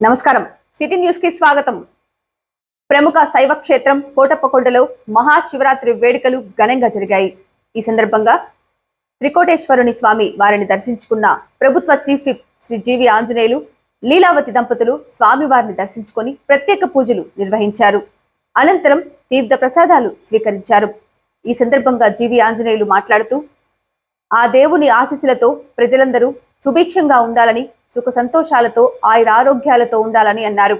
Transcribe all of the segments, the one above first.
నమస్కారం city news కి స్వాగతం। ప్రముఖ శైవ క్షేత్రం కోటప్పకొండలో మహాశివరాత్రి వేడుకలు ఘనంగా జరిగాయి। ఈ సందర్భంగా త్రికోటేశ్వరుని స్వామి వారిని దర్శించుకున్న ప్రభుత్వ చీఫ్ విప్ శ్రీ జీవి ఆంజనేయులు లీలావతి దంపతులు స్వామి వారిని దర్శించుకొని ప్రత్యేక పూజలు నిర్వహించారు। అనంతరం తీర్థ ప్రసాదాలు స్వీకరించారు। ఈ సందర్భంగా జీవి ఆంజనేయులు మాట్లాడుతూ ఆ దేవుని ఆశీస్సులతో ప్రజలందరూ సుభిక్షంగా ఉండాలని, సుఖ సంతోషాలతో, ఆయురారోగ్యాలతో ఉండాలని అన్నారు।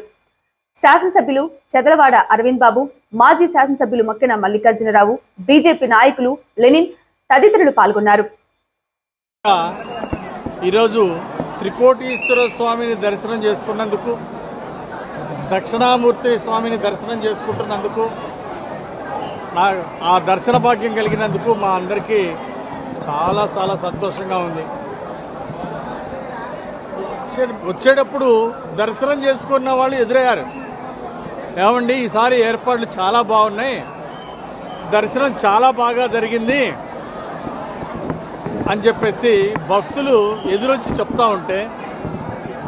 శాసనసభ్యులు చదలవాడ అరవింద్ బాబు, మాజీ శాసనసభ్యులు మక్కెన మల్లికార్జునరావు, బీజేపీ నాయకులు లెనిన్ తదితరులు పాల్గొన్నారు। ఈరోజు త్రికోటీశ్వర స్వామిని దర్శనం చేసుకున్నందుకు, దక్షిణామూర్తి స్వామిని దర్శనం చేసుకుంటున్నందుకు, ఆ దర్శన భాగ్యం కలిగినందుకు మా అందరికీ చాలా చాలా సంతోషంగా ఉంది। వచ్చేటప్పుడు దర్శనం చేసుకున్న వాళ్ళు ఎదురయ్యారు, ఏమండి ఈసారి ఏర్పాట్లు చాలా బాగున్నాయి, దర్శనం చాలా బాగా జరిగింది అని చెప్పేసి భక్తులు ఎదురొచ్చి చెప్తా ఉంటే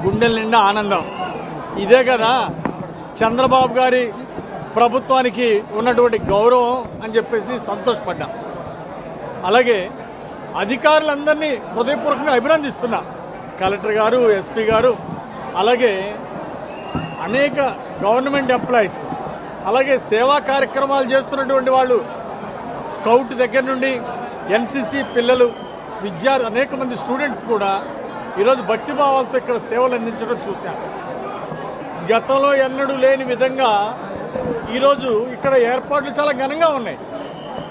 గుండెల నిండా ఆనందం। ఇదే కదా చంద్రబాబు గారి ప్రభుత్వానికి ఉన్నటువంటి గౌరవం అని చెప్పేసి సంతోషపడ్డా। అలాగే అధికారులందరినీ హృదయపూర్వకంగా అభినందిస్తున్నా, కలెక్టర్ గారు, ఎస్పీ గారు, అలాగే అనేక గవర్నమెంట్ ఎంప్లాయీస్, అలాగే సేవా కార్యక్రమాలు చేస్తున్నటువంటి వాళ్ళు, స్కౌట్ దగ్గర నుండి ఎన్సిసి పిల్లలు, అనేక మంది స్టూడెంట్స్ కూడా ఈరోజు భక్తిభావాలతో ఇక్కడ సేవలు అందించడం చూశాను। గతంలో ఎన్నడూ లేని విధంగా ఈరోజు ఇక్కడ ఏర్పాట్లు చాలా ఘనంగా ఉన్నాయి।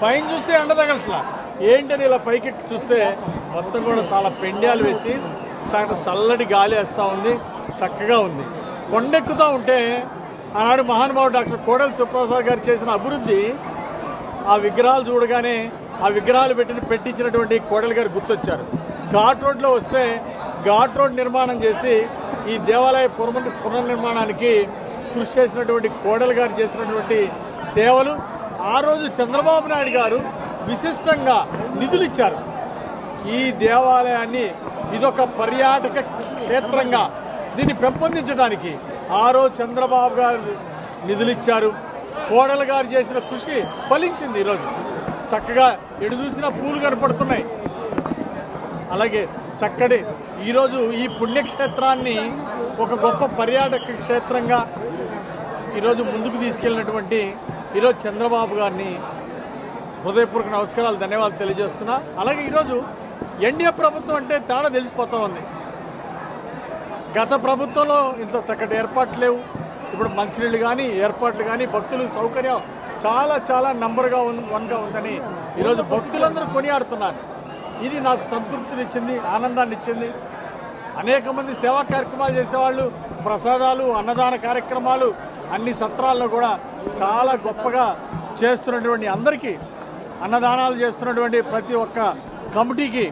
పైన చూస్తే ఎండ తగలట్లా, ఏంటని ఇలా పైకెక్కి చూస్తే మొత్తం కూడా చాలా పెండ్యాలు వేసి చల్లటి గాలి వేస్తూ ఉంది, చక్కగా ఉంది। కొండెక్కుతూ ఉంటే ఆనాడు మహానుభావుడు డాక్టర్ కోడెల శివప్రసాద్ గారు చేసిన అభివృద్ధి, ఆ విగ్రహాలు చూడగానే ఆ విగ్రహాలు పెట్టించినటువంటి కోడెల గారు గుర్తొచ్చారు। ఘాట్ రోడ్లో వస్తే ఘాట్ రోడ్ నిర్మాణం చేసి ఈ దేవాలయ పునర్నిర్మాణానికి కృషి చేసినటువంటి కోడెల గారు చేసినటువంటి సేవలు, ఆ రోజు చంద్రబాబు నాయుడు గారు విశిష్టంగా నిధులు ఇచ్చారు। ఈ దేవాలయాన్ని ఇదొక పర్యాటక క్షేత్రంగా దీన్ని పెంపొందించడానికి ఆ రోజు చంద్రబాబు గారు నిధులు ఇచ్చారు। కోడల గారు చేసిన కృషి ఫలించింది। ఈరోజు చక్కగా ఎటు చూసినా పూలు కనపడుతున్నాయి। అలాగే చక్కటి ఈరోజు ఈ పుణ్యక్షేత్రాన్ని ఒక గొప్ప పర్యాటక క్షేత్రంగా ఈరోజు ముందుకు తీసుకెళ్ళినటువంటి ఈరోజు చంద్రబాబు గారిని హృదయపూర్వక నమస్కారాలు, ధన్యవాదాలు తెలియజేస్తున్నా। అలాగే ఈరోజు ఎన్డీఏ ప్రభుత్వం అంటే తేడా తెలిసిపోతూ ఉంది। గత ప్రభుత్వంలో ఇంత చక్కటి ఏర్పాట్లు లేవు, ఇప్పుడు మంచినీళ్ళు కానీ ఏర్పాట్లు కానీ భక్తులు సౌకర్యం చాలా చాలా నంబర్గా వన్గా ఉందని ఈరోజు భక్తులందరూ కొనియాడుతున్నారు। ఇది నాకు సంతృప్తినిచ్చింది, ఆనందాన్ని ఇచ్చింది। అనేక మంది సేవా కార్యక్రమాలు చేసేవాళ్ళు, ప్రసాదాలు, అన్నదాన కార్యక్రమాలు అన్ని సత్రాల్లో కూడా చాలా గొప్పగా చేస్తున్నటువంటి అందరికీ, అన్నదానాలు చేస్తున్నటువంటి ప్రతి ఒక్క కమిటీకి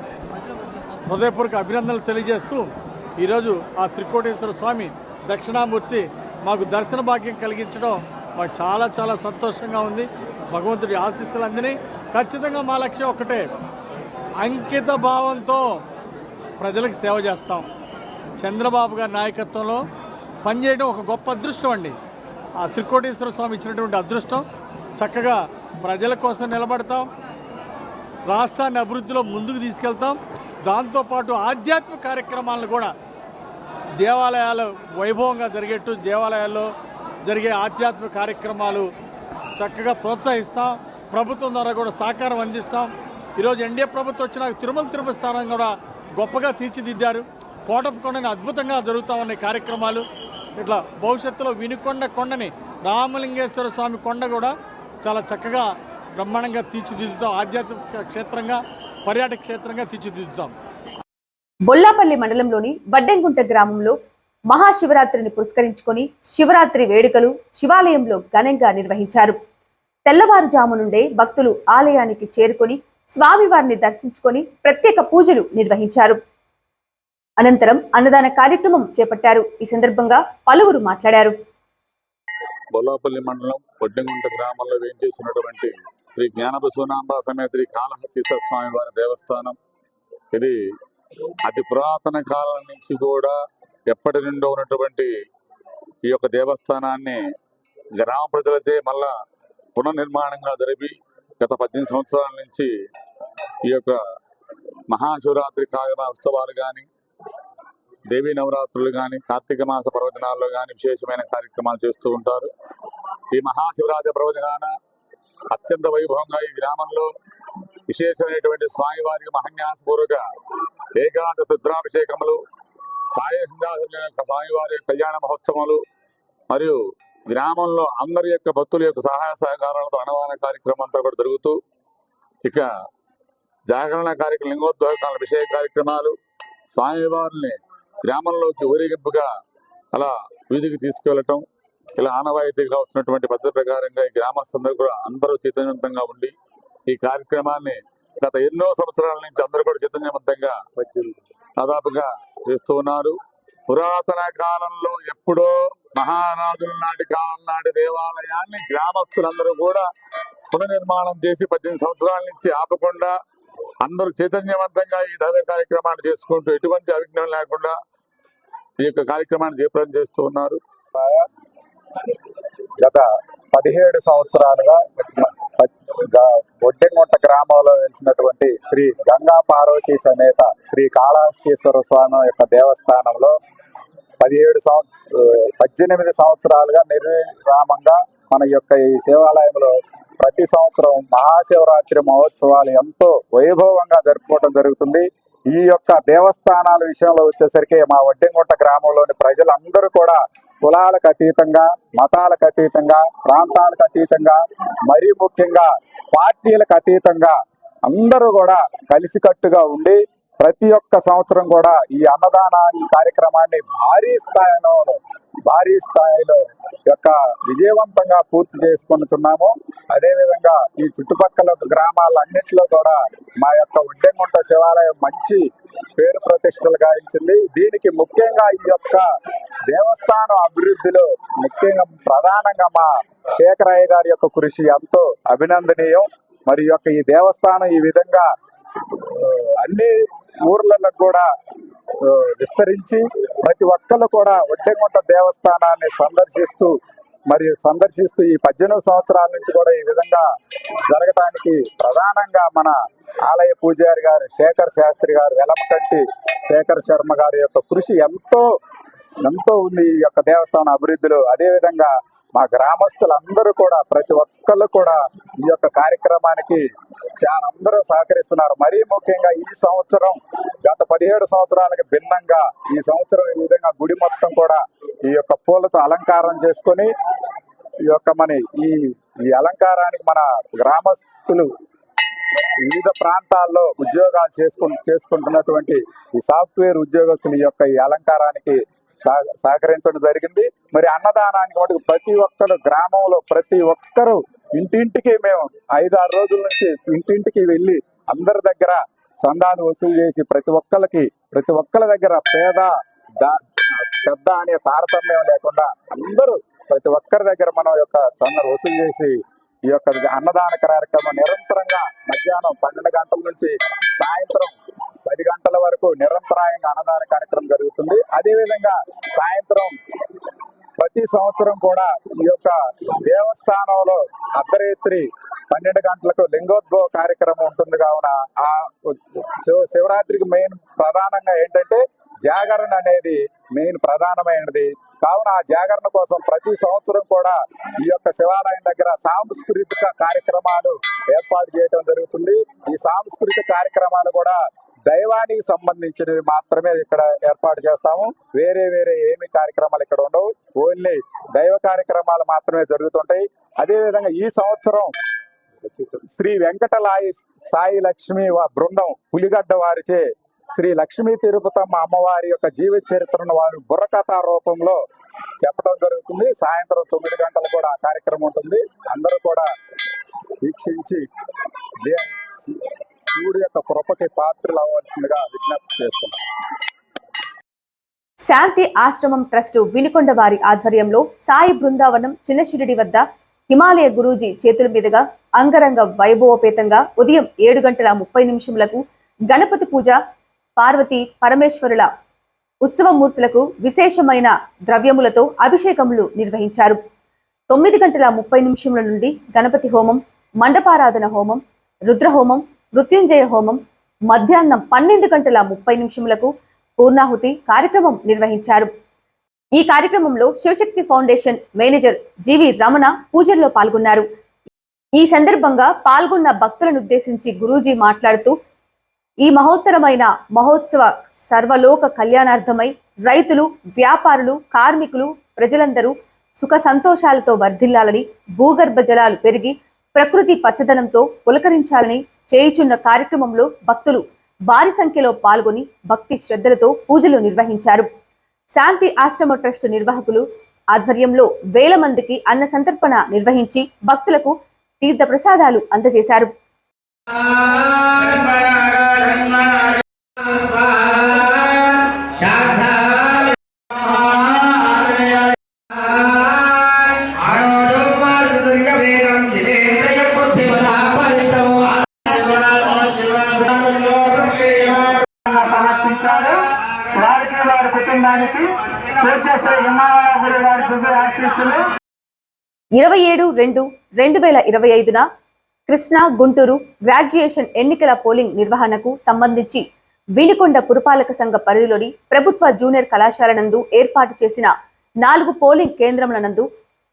హృదయపూర్వక అభినందనలు తెలియజేస్తూ ఈరోజు ఆ త్రికోటేశ్వర స్వామి దక్షిణామూర్తి మాకు దర్శన భాగ్యం కలిగించడం మాకు చాలా చాలా సంతోషంగా ఉంది। భగవంతుడి ఆశీస్సులు అందినాయి। ఖచ్చితంగా మా లక్ష్యం ఒకటే, అంకిత భావంతో ప్రజలకు సేవ చేస్తాం। చంద్రబాబు గారి నాయకత్వంలో పనిచేయడం ఒక గొప్ప అదృష్టం అండి। ఆ త్రికోటేశ్వర స్వామి ఇచ్చినటువంటి అదృష్టం। చక్కగా ప్రజల కోసం నిలబడతాం, రాష్ట్రాన్ని అభివృద్ధిలో ముందుకు తీసుకెళ్తాం। దాంతోపాటు ఆధ్యాత్మిక కార్యక్రమాలను కూడా దేవాలయాలు వైభవంగా జరిగేట్టు దేవాలయాల్లో జరిగే ఆధ్యాత్మిక కార్యక్రమాలు చక్కగా ప్రోత్సహిస్తాం। ప్రభుత్వం ద్వారా కూడా సహకారం అందిస్తాం। ఈరోజు ఎన్డీఏ ప్రభుత్వం వచ్చిన తిరుపతి స్థానం కూడా గొప్పగా తీర్చిదిద్దారు। కోటప్పకొండని అద్భుతంగా జరుగుతూ ఉన్నాయి కార్యక్రమాలు। ఇట్లా భవిష్యత్తులో వినుకొండ కొండని రామలింగేశ్వర స్వామి కొండ కూడా చాలా చక్కగా బ్రహ్మాండంగా తీర్చిదిద్దుతాం, ఆధ్యాత్మిక క్షేత్రంగా, పర్యాటక క్షేత్రంగా తీర్చిదిద్దుతాం। బొల్లాపల్లి మండలంలోని వడ్డెంగుంట గ్రామంలో మహాశివరాత్రిని పురస్కరించుకొని శివరాత్రి వేడుకలు శివాలయంలో ఘనంగా నిర్వహించారు। తెల్లవారుజాము నుండే భక్తులు ఆలయానికి చేరుకొని స్వామివారిని దర్శించుకొని ప్రత్యేక పూజలు నిర్వహించారు। అనంతరం అన్నదాన కార్యక్రమం చేపట్టారు। ఈ సందర్భంగా పలువురు మాట్లాడారు। బొల్లాపల్లి మండలం వడ్డెంగుంట గ్రామంలో వేయించేసినటువంటి శ్రీ జ్ఞానబసవనాంబ సమేత శ్రీ కాళహస్తీశ్వర స్వామి వారి దేవస్థానం ఇది అతి పురాతన కాలం నుంచి కూడా ఎప్పటి నుండో ఉన్నటువంటి ఈ యొక్క దేవస్థానాన్ని గ్రామ ప్రజలచే మళ్ళా పునర్నిర్మాణంగా జరిపి గత 18 సంవత్సరాల నుంచి ఈ యొక్క మహాశివరాత్రి కార్యక్రమ ఉత్సవాలు కానీ, దేవీ నవరాత్రులు కానీ, కార్తీక మాస పర్వదినాల్లో కానీ విశేషమైన కార్యక్రమాలు చేస్తూ ఉంటారు. ఈ మహాశివరాత్రి పర్వదినాన అత్యంత వైభవంగా ఈ గ్రామంలో విశేషమైనటువంటి స్వామివారికి మహన్యాసపూర్వక ఏకాదశ రుద్రాభిషేకములు, సాయ సింహాసన స్వామివారి కళ్యాణ మహోత్సవాలు మరియు గ్రామంలో అందరి యొక్క భక్తుల యొక్క సహాయ సహకారాలతో అన్నదాన కార్యక్రమం అంతా కూడా జరుగుతూ, ఇక జాగరణ కార్యక్రమం, లింగోద్భవ అభిషేక కార్యక్రమాలు, స్వామివారిని గ్రామంలోకి ఊరేగింపుగా అలా వీధికి తీసుకెళ్లటం, ఇలా ఆనవాయితీగా వస్తున్నటువంటి పద్ధతి ప్రకారంగా ఈ గ్రామస్తులందరూ కూడా అందరూ చైతన్యవంతంగా ఉండి ఈ కార్యక్రమాన్ని గత ఎన్నో సంవత్సరాల నుంచి అందరూ కూడా చైతన్యవంతంగా దాదాపుగా చేస్తూ ఉన్నారు. పురాతన కాలంలో ఎప్పుడో మహారాజుల నాటి కాలం నాటి దేవాలయాన్ని గ్రామస్తులందరూ కూడా పునర్నిర్మాణం చేసి 18 సంవత్సరాల నుంచి ఆపకుండా అందరూ చైతన్యవంతంగా ఈ దైవ కార్యక్రమాన్ని చేసుకుంటూ ఎటువంటి అవిఘ్నం లేకుండా ఈ యొక్క కార్యక్రమాన్ని జయప్రదం చేస్తూ ఉన్నారు. గత 17 సంవత్సరాలుగా ఒడ్డెంగుంట గ్రామంలో వెలిసినటువంటి శ్రీ గంగా పార్వతీ సమేత శ్రీ కాళహస్తీశ్వర స్వామి యొక్క దేవస్థానంలో 18 సంవత్సరాలుగా నిర్విరామంగా మన యొక్క ఈ శివాలయంలో ప్రతి సంవత్సరం మహాశివరాత్రి మహోత్సవాలు ఎంతో వైభవంగా జరుపుకోవడం జరుగుతుంది. ఈ యొక్క దేవస్థానాల విషయంలో వచ్చేసరికి మా ఒడ్డెంగుంట గ్రామంలోని ప్రజలందరూ కూడా కులాలకు అతీతంగా, మతాలకు అతీతంగా, ప్రాంతాలకు అతీతంగా, మరీ ముఖ్యంగా పార్టీలకు అతీతంగా అందరూ కూడా కలిసికట్టుగా ఉండి ప్రతి ఒక్క సంవత్సరం కూడా ఈ అన్నదాన కార్యక్రమాన్ని భారీ స్థాయిలో యొక్క విజయవంతంగా పూర్తి చేసుకుంటున్నాము. అదేవిధంగా ఈ చుట్టుపక్కల గ్రామాలన్నింటిలో కూడా మా యొక్క ఒడ్డెంగుంట శివాలయం మంచి పేరు ప్రతిష్టలు గాయించింది. దీనికి ముఖ్యంగా ఈ యొక్క దేవస్థానం అభివృద్ధిలో ముఖ్యంగా ప్రధానంగా మా శేఖరయ్య గారి యొక్క కృషి ఎంతో అభినందనీయం. మరి యొక్క ఈ దేవస్థానం ఈ విధంగా అన్ని ఊర్లలో కూడా విస్తరించి ప్రతి ఒక్కళ్ళు కూడా ఒడ్డెంగుంట దేవస్థానాన్ని సందర్శిస్తూ ఈ 18 సంవత్సరాల నుంచి కూడా ఈ విధంగా జరగటానికి ప్రధానంగా మన ఆలయ పూజారి గారు శేఖర్ శాస్త్రి గారు, వెలమకంటి శేఖర్ శర్మ గారి యొక్క కృషి ఎంతో ఉంది ఈ యొక్క దేవస్థానం అభివృద్ధిలో. అదేవిధంగా మా గ్రామస్తులందరూ కూడా ప్రతి ఒక్కళ్ళు కూడా ఈ యొక్క కార్యక్రమానికి చాలా అందరూ సహకరిస్తున్నారు. మరీ ముఖ్యంగా ఈ సంవత్సరం గత 17 సంవత్సరాలకు భిన్నంగా ఈ సంవత్సరం ఈ విధంగా గుడి మొత్తం కూడా ఈ యొక్క పూలతో అలంకారం చేసుకొని ఈ యొక్క ఈ అలంకారానికి మన గ్రామస్తులు వివిధ ప్రాంతాల్లో ఉద్యోగాలు చేసుకుంటున్నటువంటి ఈ సాఫ్ట్వేర్ ఉద్యోగస్తులు ఈ యొక్క ఈ అలంకారానికి సహకరించడం జరిగింది. మరి అన్నదానానికి మటుకు ప్రతి ఒక్కరు గ్రామంలో ప్రతి ఒక్కరు ఇంటింటికి మేము 5-6 రోజుల నుంచి ఇంటింటికి వెళ్ళి అందరి దగ్గర చందాను వసూలు చేసి ప్రతి ఒక్కరి దగ్గర పెద్ద అనే తారతమ్యం లేకుండా అందరూ ప్రతి ఒక్కరి దగ్గర మనం యొక్క చందాను వసూలు చేసి ఈ యొక్క అన్నదాన కార్యక్రమం నిరంతరంగా మధ్యాహ్నం 12 గంటల నుంచి సాయంత్రం 10 గంటల వరకు నిరంతరాయంగా అన్నదాన కార్యక్రమం జరుగుతుంది. అదేవిధంగా సాయంత్రం ప్రతి సంవత్సరం కూడా ఈ యొక్క దేవస్థానంలో అర్ధరాత్రి 12 గంటలకు లింగోద్భవ కార్యక్రమం ఉంటుంది. కావున ఆ శివరాత్రికి మెయిన్ ప్రధానంగా ఏంటంటే జాగరణ అనేది మెయిన్ ప్రధానమైనది. కావున ఆ జాగరణ కోసం ప్రతి సంవత్సరం కూడా ఈ యొక్క శివాలయం దగ్గర సాంస్కృతిక కార్యక్రమాలు ఏర్పాటు చేయడం జరుగుతుంది. ఈ సాంస్కృతిక కార్యక్రమాలు కూడా దైవానికి సంబంధించినవి మాత్రమే ఇక్కడ ఏర్పాటు చేస్తాము. వేరే ఏమి కార్యక్రమాలు ఇక్కడ ఉండవు. ఓన్లీ దైవ కార్యక్రమాలు మాత్రమే జరుగుతుంటాయి. అదేవిధంగా ఈ సంవత్సరం శ్రీ వెంకటలాయి సాయి లక్ష్మి బృందం పులిగడ్డ వారిచే శ్రీ లక్ష్మీ తిరుపతమ్మ అమ్మవారి యొక్క జీవిత చరిత్రను వారు బుర్రకథ రూపంలో చెప్పడం జరుగుతుంది. సాయంత్రం 9 గంటలు కూడా ఆ కార్యక్రమం ఉంటుంది. అందరూ కూడా వీక్షించి శివుడి యొక్క కృపకి పాత్రలు అవ్వాల్సిందిగా విజ్ఞప్తి చేస్తున్నాం. శాంతి ఆశ్రమం ట్రస్టు వినుకొండ వారి ఆధ్వర్యంలో సాయి బృందావనం చిన్నశిరిడి వద్ద హిమాలయ గురూజీ చేతుల మీదుగా అంగరంగ వైభవోపేతంగా ఉదయం 7:30 గంటల 30 నిమిషములకు గణపతి పూజ, పార్వతీ పరమేశ్వరుల ఉత్సవమూర్తులకు విశేషమైన ద్రవ్యములతో అభిషేకములు నిర్వహించారు. 9:30 నుండి గణపతి హోమం, మండపారాధన హోమం, రుద్రహోమం, మృత్యుంజయ హోమం, మధ్యాహ్నం 12:30 పూర్ణాహుతి కార్యక్రమం నిర్వహించారు. ఈ కార్యక్రమంలో శివశక్తి ఫౌండేషన్ మేనేజర్ జీవి రమణ పూజల్లో పాల్గొన్నారు. ఈ సందర్భంగా పాల్గొన్న భక్తులనుద్దేశించి గురూజీ మాట్లాడుతూ, ఈ మహోత్తరమైన మహోత్సవ సర్వలోక కళ్యాణార్థమై రైతులు, వ్యాపారులు, కార్మికులు, ప్రజలందరూ సుఖ సంతోషాలతో వర్ధిల్లాలని, భూగర్భ జలాలు పెరిగి ప్రకృతి పచ్చదనంతో పులకరించాలని చేయుచున్న కార్యక్రమంలో భక్తులు భారీ సంఖ్యలో పాల్గొని భక్తి శ్రద్ధలతో పూజలు నిర్వహించారు. శాంతి ఆశ్రమ ట్రస్ట్ నిర్వాహకులు ఆధ్వర్యంలో వేల మందికి అన్న సంతర్పణ నిర్వహించి భక్తులకు తీర్థ ప్రసాదాలు అందజేశారు. సమర్పించారు. వారికి వారి కుటుంబానికి పూజ్యశ్రీ హిమాలయ గారి శుభ ఆశీస్సులు. 27/2/2025 కృష్ణా, గుంటూరు గ్రాడ్యుయేషన్ ఎన్నికల పోలింగ్ నిర్వహణకు సంబంధించి వినుకొండ పురపాలక సంఘ పరిధిలోని ప్రభుత్వ జూనియర్ కళాశాల నందు ఏర్పాటు చేసిన 4 పోలింగ్ కేంద్రముల నందు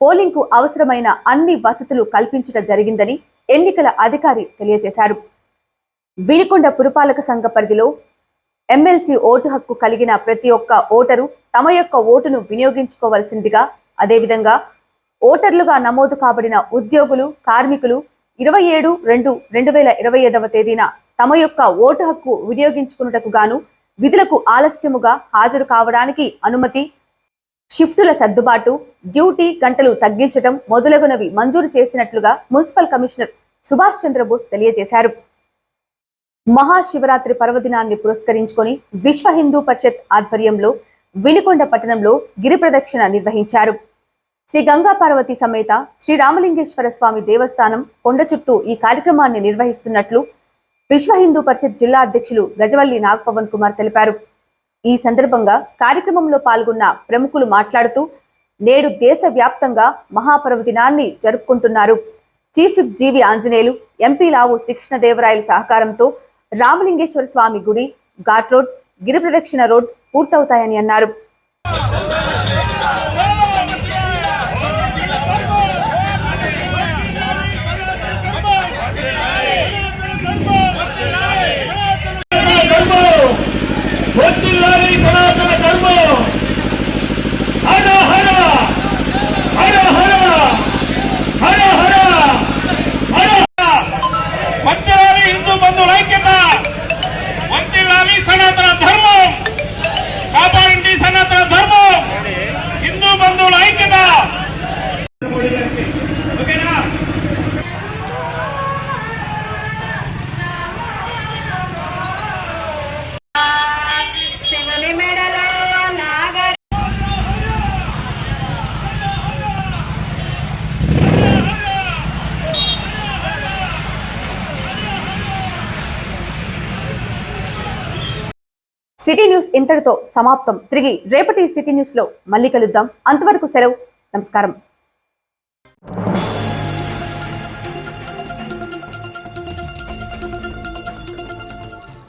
పోలింగ్ కు అవసరమైన అన్ని వసతులు కల్పించడం జరిగిందని ఎన్నికల అధికారి తెలియజేశారు. వినుకొండ పురపాలక సంఘ పరిధిలో ఎమ్మెల్సీ ఓటు హక్కు కలిగిన ప్రతి ఒక్క ఓటరు తమ యొక్క ఓటును వినియోగించుకోవాల్సిందిగా, అదేవిధంగా ఓటర్లుగా నమోదు కాబడిన ఉద్యోగులు, కార్మికులు 27/2/2025 తేదీన తమ యొక్క ఓటు హక్కు వినియోగించుకున్నటకు గాను విధులకు ఆలస్యముగా హాజరు కావడానికి అనుమతి, షిఫ్టుల సర్దుబాటు, డ్యూటీ గంటలు తగ్గించడం మొదలగునవి మంజూరు చేసినట్లుగా మున్సిపల్ కమిషనర్ సుభాష్ చంద్రబోస్ తెలియజేశారు. మహాశివరాత్రి పర్వదినాన్ని పురస్కరించుకొని విశ్వ హిందూ పరిషత్ ఆధ్వర్యంలో వినుకొండ పట్టణంలో గిరి ప్రదక్షిణ నిర్వహించారు. శ్రీ గంగా పార్వతి సమేత శ్రీ రామలింగేశ్వర స్వామి దేవస్థానం కొండ చుట్టూ ఈ కార్యక్రమాన్ని నిర్వహిస్తున్నట్లు విశ్వ హిందూ పరిషత్ జిల్లా అధ్యక్షులు గజవల్లి నాగపవన్ కుమార్ తెలిపారు. ఈ సందర్భంగా కార్యక్రమంలో పాల్గొన్న ప్రముఖులు మాట్లాడుతూ, నేడు దేశ వ్యాప్తంగా మహాపర్వదినాన్ని జరుపుకుంటున్నారు. చీఫ్ విప్ జీవి ఆంజనేయులు, ఎంపీ లావు శ్రీకృష్ణదేవరాయల సహకారంతో రామలింగేశ్వర స్వామి గుడి, ఘాట్ రోడ్, గిరి ప్రదక్షిణ రోడ్ పూర్తవుతాయని అన్నారు. సనాతన ధర్మం కాపాడండి, సనాతన ధర్మం, హిందూ బంధువుల ఐక్యత. ఓకేనా? సిటీ న్యూస్ ఇంతటితో సమాప్తం. తిరిగి రేపటి సిటీ న్యూస్ లో మళ్ళీ కలుద్దాం. అంతవరకు సెలవు. నమస్కారం.